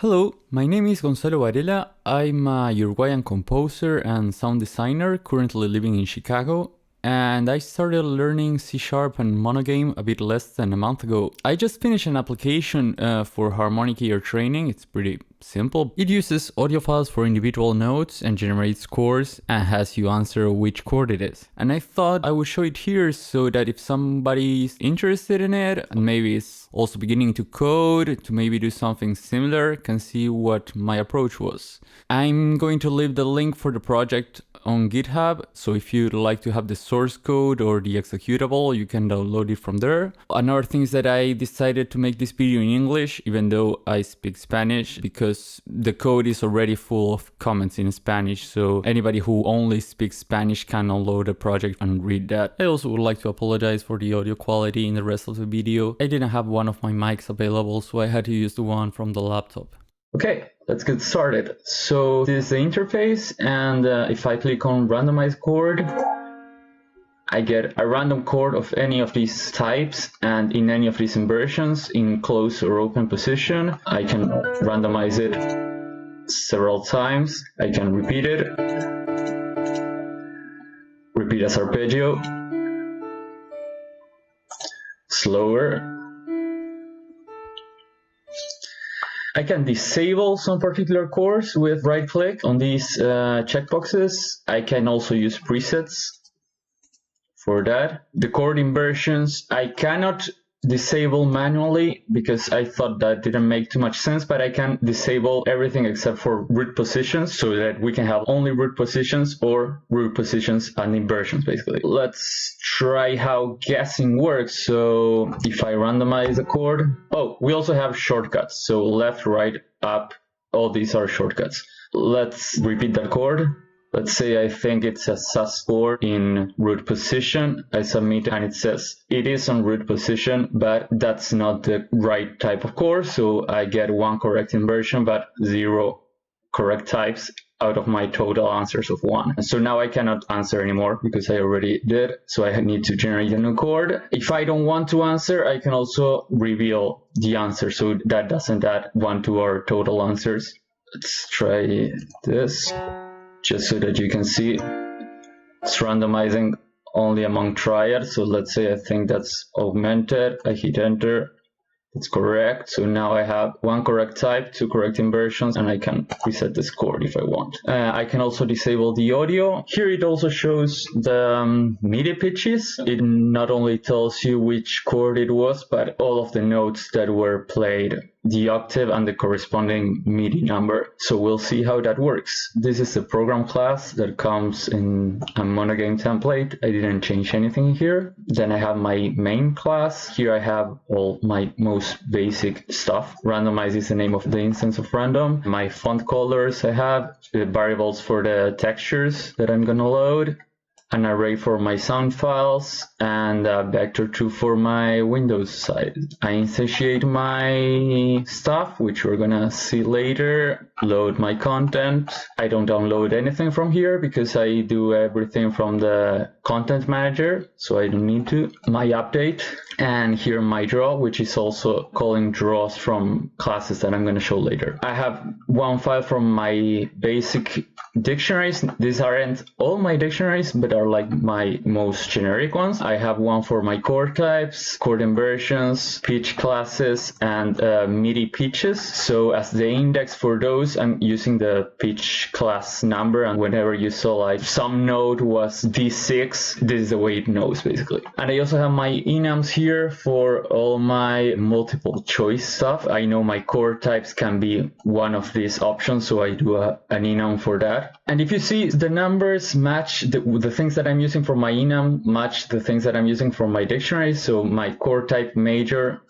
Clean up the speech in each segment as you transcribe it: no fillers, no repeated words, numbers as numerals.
Hello, my name is Gonzalo Varela. I'm a Uruguayan composer and sound designer currently living in Chicago, and I started learning C# and MonoGame a bit less than a month ago. I just finished an application for Harmonic Ear Training. It's pretty simple. It uses audio files for individual notes and generates chords and has you answer which chord it is. And I thought I would show it here so that if somebody's interested in it and maybe is also beginning to code, to maybe do something similar, can see what my approach was. I'm going to leave the link for the project on GitHub, so if you'd like to have the source code or the executable, you can download it from there. Another thing is that I decided to make this video in English, even though I speak Spanish, because the code is already full of comments in Spanish, so anybody who only speaks Spanish can download the project and read that. I also would like to apologize for the audio quality in the rest of the video. I didn't have one of my mics available, so I had to use the one from the laptop. Okay, let's get started. So this is the interface, and if I click on randomize chord, I get a random chord of any of these types and in any of these inversions in closed or open position. I can randomize it several times. I can repeat it, repeat as arpeggio, slower. I can disable some particular chords with right click on these checkboxes. I can also use presets for that. The chord inversions I cannot disable manually because I thought that didn't make too much sense, but I can disable everything except for root positions so that we can have only root positions or root positions and inversions basically. Let's try how guessing works. So if I randomize a chord, we also have shortcuts. So left, right, up, all these are shortcuts. Let's repeat that chord. Let's say I think it's a sus chord in root position. I submit and it says it is on root position, but that's not the right type of chord. So I get one correct inversion, but 0 correct types out of my total answers of 1. So now I cannot answer anymore because I already did. So I need to generate a new chord. If I don't want to answer, I can also reveal the answer. So that doesn't add 1 to our total answers. Let's try this. Just so that you can see, it's randomizing only among triads. So let's say I think that's augmented. I hit enter. It's correct. So now I have 1 correct type, 2 correct inversions, and I can reset this chord if I want. I can also disable the audio. Here it also shows the MIDI pitches. It not only tells you which chord it was, but all of the notes that were played, the octave and the corresponding MIDI number. So we'll see how that works. This is the program class that comes in a MonoGame template. I didn't change anything here. Then I have my main class. Here I have all my most basic stuff. Randomize is the name of the instance of random. My font colors I have, the variables for the textures that I'm gonna load, an array for my sound files, and a vector2 for my Windows side. I instantiate my stuff, which we're gonna see later, load my content. I don't download anything from here because I do everything from the content manager, so I don't need to. My update, and here my draw, which is also calling draws from classes that I'm gonna show later. I have one file from my basic dictionaries. These aren't all my dictionaries, but are like my most generic ones. I have one for my chord types, chord inversions, pitch classes, and MIDI pitches. So as the index for those, I'm using the pitch class number, and whenever you saw like some note was D6, this is the way it knows basically. And I also have my enums here for all my multiple choice stuff. I know my chord types can be one of these options, so I do an enum for that. And if you see, the numbers match the things that I'm using for my enum match the things that I'm using for my dictionary. So my chord type major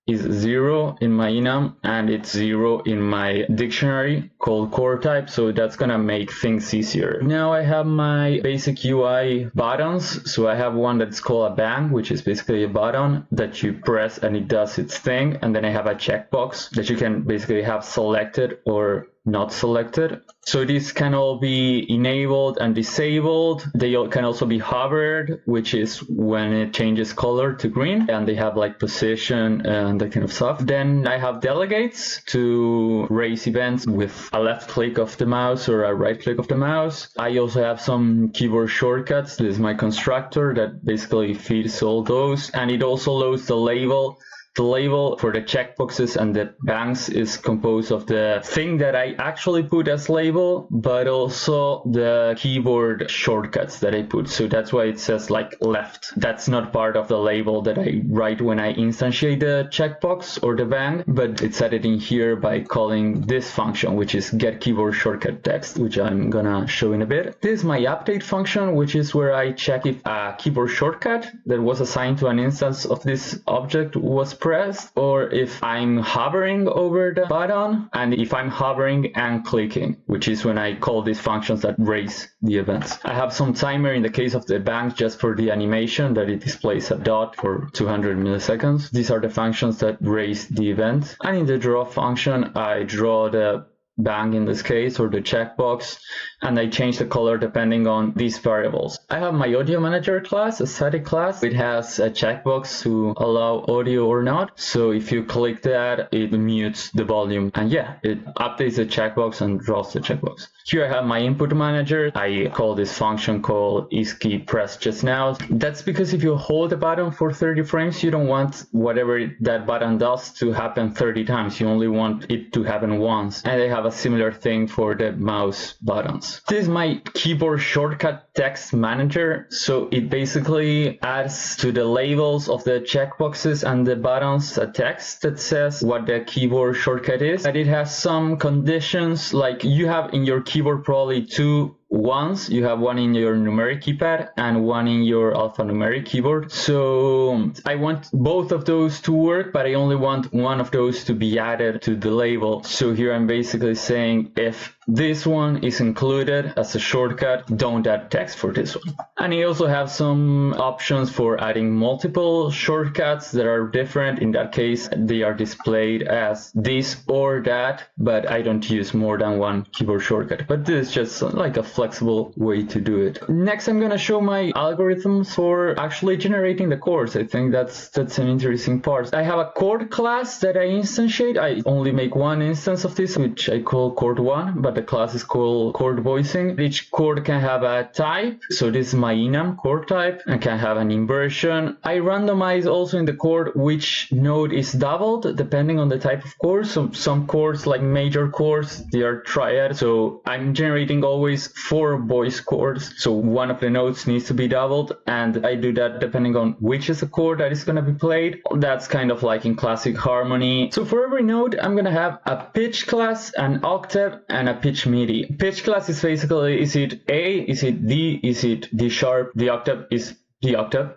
is 0 in my enum, and it's 0 in my dictionary called chord type, so that's gonna make things easier. Now I have my basic UI buttons. So I have one that's called a bang, which is basically a button that you press and it does its thing, and then I have a checkbox that you can basically have selected or not selected. So these can all be enabled and disabled. They can also be hovered, which is when it changes color to green, and they have like position and that kind of stuff. Then I have delegates to raise events with a left click of the mouse or a right click of the mouse. I also have some keyboard shortcuts. This is my constructor that basically feeds all those, and it also loads the label. The label for the checkboxes and the bangs is composed of the thing that I actually put as label, but also the keyboard shortcuts that I put. So that's why it says like left. That's not part of the label that I write when I instantiate the checkbox or the bang, but it's added in here by calling this function, which is get keyboard shortcut text, which I'm gonna show in a bit. This is my update function, which is where I check if a keyboard shortcut that was assigned to an instance of this object was pressed, or if I'm hovering over the button, and if I'm hovering and clicking, which is when I call these functions that raise the events. I have some timer in the case of the bang just for the animation that it displays a dot for 200 milliseconds. These are the functions that raise the event. And in the draw function, I draw the bang in this case, or the checkbox, and I change the color depending on these variables. I have my audio manager class, a static class. It has a checkbox to allow audio or not. So if you click that, it mutes the volume, and yeah, it updates the checkbox and draws the checkbox. Here I have my input manager. I call this function called isKeyPressJustNow. That's because if you hold the button for 30 frames, you don't want whatever that button does to happen 30 times. You only want it to happen once. And I have a similar thing for the mouse buttons. This is my keyboard shortcut text manager. So it basically adds to the labels of the checkboxes and the buttons a text that says what the keyboard shortcut is. And it has some conditions, like you have in your keyboard probably two ones. You have one in your numeric keypad and one in your alphanumeric keyboard. So I want both of those to work, but I only want one of those to be added to the label. So here I'm basically saying if this one is included as a shortcut, don't add text for this one. And I also have some options for adding multiple shortcuts that are different. In that case, they are displayed as this or that, but I don't use more than one keyboard shortcut. But this is just like a flexible way to do it. Next, I'm going to show my algorithms for actually generating the chords. I think that's an interesting part. I have a chord class that I instantiate. I only make one instance of this, which I call chord1, but the class is called chord voicing. Each chord can have a type. So this is my enum chord type, and can have an inversion. I randomize also in the chord which note is doubled depending on the type of chord. So some chords, like major chords, they are triad. So I'm generating always 4 voice chords. So one of the notes needs to be doubled, and I do that depending on which is the chord that is going to be played. That's kind of like in classic harmony. So for every note, I'm going to have a pitch class, an octave, and a pitch MIDI. Pitch class is basically, is it A, is it D, is it D sharp? The octave is the octave.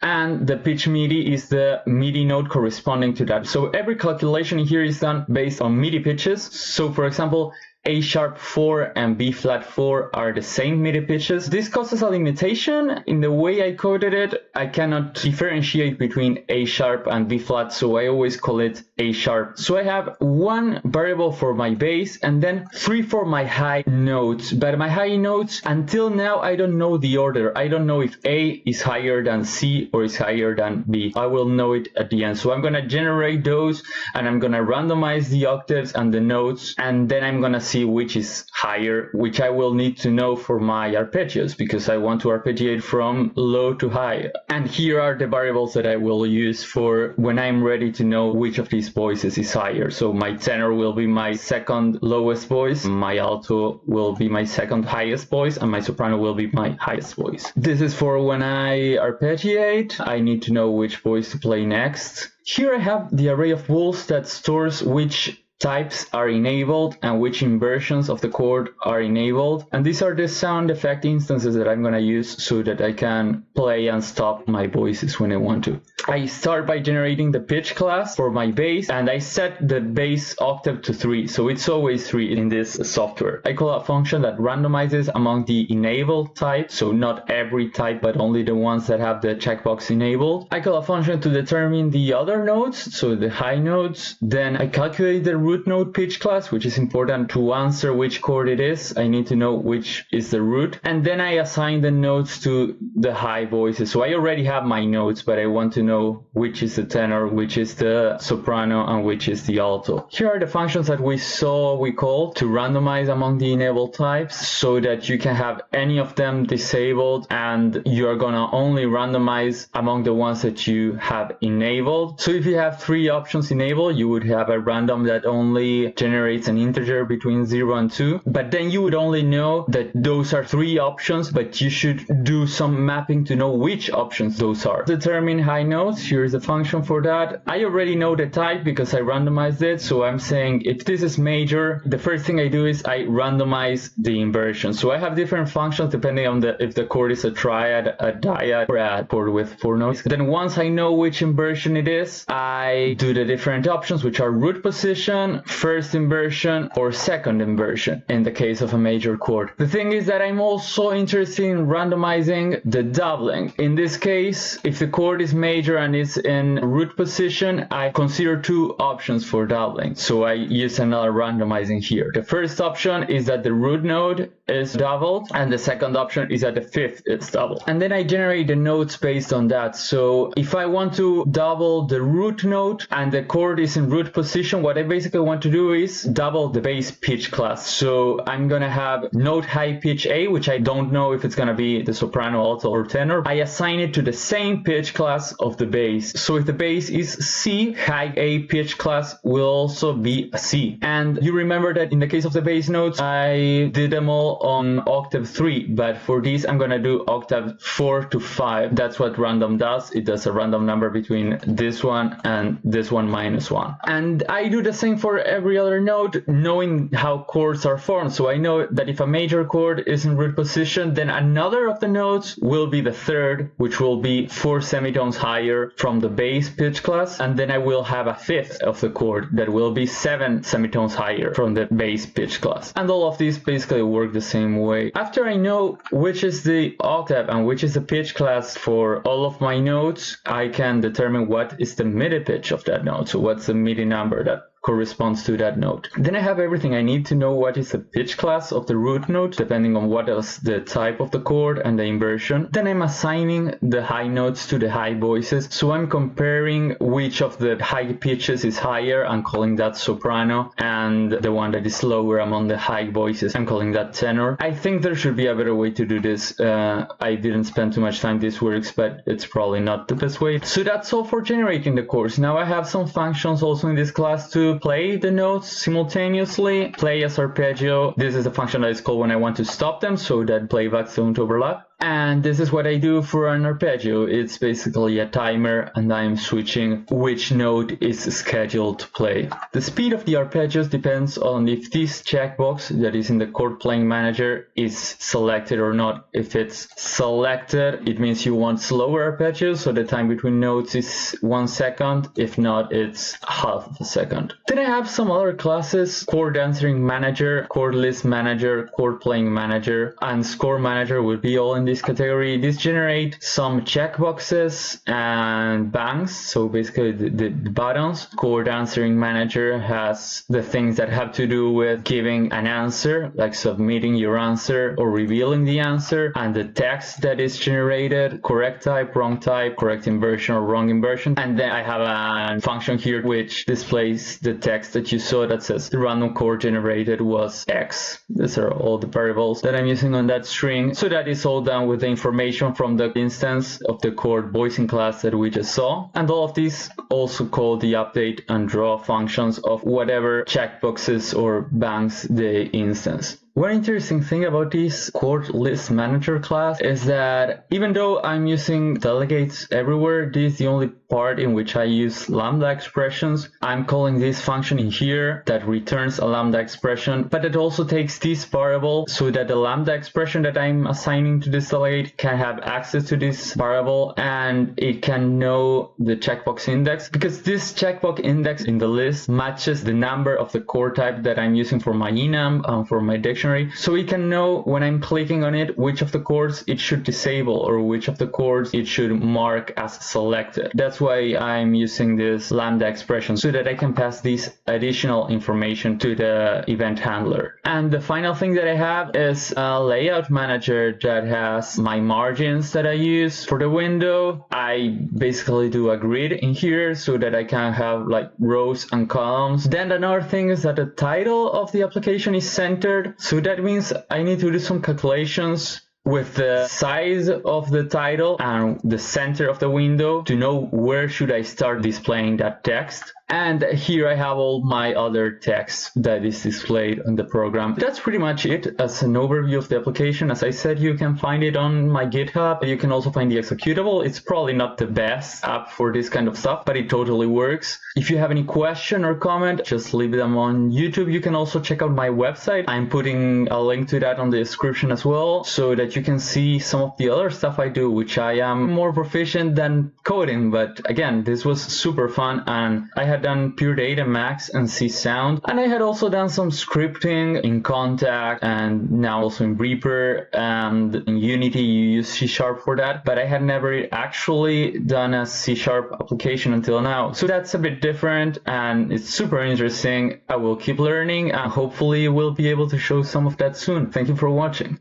And the pitch MIDI is the MIDI note corresponding to that. So every calculation here is done based on MIDI pitches. So for example, A sharp 4 and B flat 4 are the same MIDI pitches. This causes a limitation in the way I coded it. I cannot differentiate between A sharp and B flat, so I always call it A sharp. So I have one variable for my bass and then 3 for my high notes. But my high notes, until now, I don't know the order. I don't know if A is higher than C or is higher than B. I will know it at the end. So I'm gonna generate those, and I'm gonna randomize the octaves and the notes, and then I'm gonna see which is higher, which I will need to know for my arpeggios, because I want to arpeggiate from low to high. And here are the variables that I will use for when I'm ready to know which of these voices is higher. So my tenor will be my second lowest voice, my alto will be my second highest voice, and my soprano will be my highest voice. This is for when I arpeggiate. I need to know which voice to play next. Here I have the array of rules that stores which types are enabled and which inversions of the chord are enabled. And these are the sound effect instances that I'm going to use so that I can play and stop my voices when I want to. I start by generating the pitch class for my bass, and I set the bass octave to 3. So it's always 3 in this software. I call a function that randomizes among the enabled types. So not every type, but only the ones that have the checkbox enabled. I call a function to determine the other notes, so the high notes. Then I calculate the root node pitch class, which is important to answer which chord it is. I need to know which is the root. And then I assign the notes to the high voices. So I already have my notes, but I want to know which is the tenor, which is the soprano, and which is the alto. Here are the functions that we called to randomize among the enabled types, so that you can have any of them disabled and you're gonna only randomize among the ones that you have enabled. So if you have 3 options enabled, you would have a random that only generates an integer between 0 and 2, but then you would only know that those are 3 options, but you should do some mapping to know which options those are. Determine high notes. Here's a function for that. I already know the type because I randomized it, so I'm saying if this is major, the first thing I do is I randomize the inversion. So I have different functions depending on if the chord is a triad, a dyad, or a chord with 4 notes. Then once I know which inversion it is, I do the different options, which are root position, first inversion, or second inversion in the case of a major chord. The thing is that I'm also interested in randomizing the doubling. In this case, if the chord is major and is in root position, I consider 2 options for doubling. So I use another randomizing here. The first option is that the root node is doubled, and the second option is that the fifth is doubled. And then I generate the notes based on that. So if I want to double the root note and the chord is in root position, what I basically want to do is double the bass pitch class. So I'm gonna have note high pitch A, which I don't know if it's gonna be the soprano, alto, or tenor. I assign it to the same pitch class of the bass. So if the bass is C, high A pitch class will also be a C. And you remember that in the case of the bass notes, I did them all on octave 3, but for these I'm gonna do octave 4 to 5. That's what random does. It does a random number between this one and this one minus 1. And I do the same for every other note, knowing how chords are formed. So I know that if a major chord is in root position, then another of the notes will be the third, which will be 4 semitones higher from the bass pitch class, and then I will have a fifth of the chord that will be 7 semitones higher from the bass pitch class. And all of these basically work the same way. After I know which is the octave and which is the pitch class for all of my notes, I can determine what is the MIDI pitch of that note. So what's the MIDI number that corresponds to that note. Then I have everything I need to know what is the pitch class of the root note, depending on what is the type of the chord and the inversion. Then I'm assigning the high notes to the high voices. So I'm comparing which of the high pitches is higher and calling that soprano, and the one that is lower among the high voices, I'm calling that tenor. I think there should be a better way to do this. I didn't spend too much time this works, but it's probably not the best way. So that's all for generating the chords. Now I have some functions also in this class to play the notes simultaneously, play as arpeggio. This is a function that is called when I want to stop them so that playbacks don't overlap. And this is what I do for an arpeggio. It's basically a timer, and I'm switching which note is scheduled to play. The speed of the arpeggios depends on if this checkbox that is in the chord playing manager is selected or not. If it's selected, it means you want slower arpeggios, so the time between notes is 1 second. If not, it's half of a second. Then I have some other classes: chord answering manager, chord list manager, chord playing manager, and score manager would be all in this category. These generate some checkboxes and bangs, so basically the buttons. Chord answering manager has the things that have to do with giving an answer, like submitting your answer or revealing the answer, and the text that is generated, correct type, correct inversion or wrong inversion. And then I have a function here which displays the text that you saw that says the random chord generated was X. These are all the variables that I'm using on that string. So that is all done with the information from the instance of the chord voicing class that we just saw. And all of these also call the update and draw functions of whatever checkboxes or bangs the instance. One interesting thing about this chord list manager class is that even though I'm using delegates everywhere, this is the only part in which I use lambda expressions. I'm calling this function in here that returns a lambda expression, but it also takes this variable so that the lambda expression that I'm assigning to this delegate can have access to this variable, and it can know the checkbox index, because this checkbox index in the list matches the number of the chord type that I'm using for my enum and for my dictionary. dictionary, so we can know when I'm clicking on it which of the chords it should disable or which of the chords it should mark as selected. That's why I'm using this lambda expression, so that I can pass this additional information to the event handler. And the final thing that I have is a layout manager that has my margins that I use for the window. I basically do a grid in here so that I can have like rows and columns. Then another thing is that the title of the application is centered, so that means I need to do some calculations with the size of the title and the center of the window to know where should I start displaying that text. And here I have all my other text that is displayed on the program. That's pretty much it as an overview of the application. As I said, you can find it on my GitHub. You can also find the executable. It's probably not the best app for this kind of stuff, but it totally works. If you have any question or comment, just leave them on YouTube. You can also check out my website. I'm putting a link to that on the description as well, so that you can see some of the other stuff I do, which I am more proficient than coding. But again, this was super fun, and I had done Pure Data Max and C Sound, and I had also done some scripting in Contact and now also in Reaper, and in Unity you use C# for that, but I had never actually done a C# application until now. So that's a bit different and it's super interesting. I will keep learning and hopefully we'll be able to show some of that soon. Thank you for watching.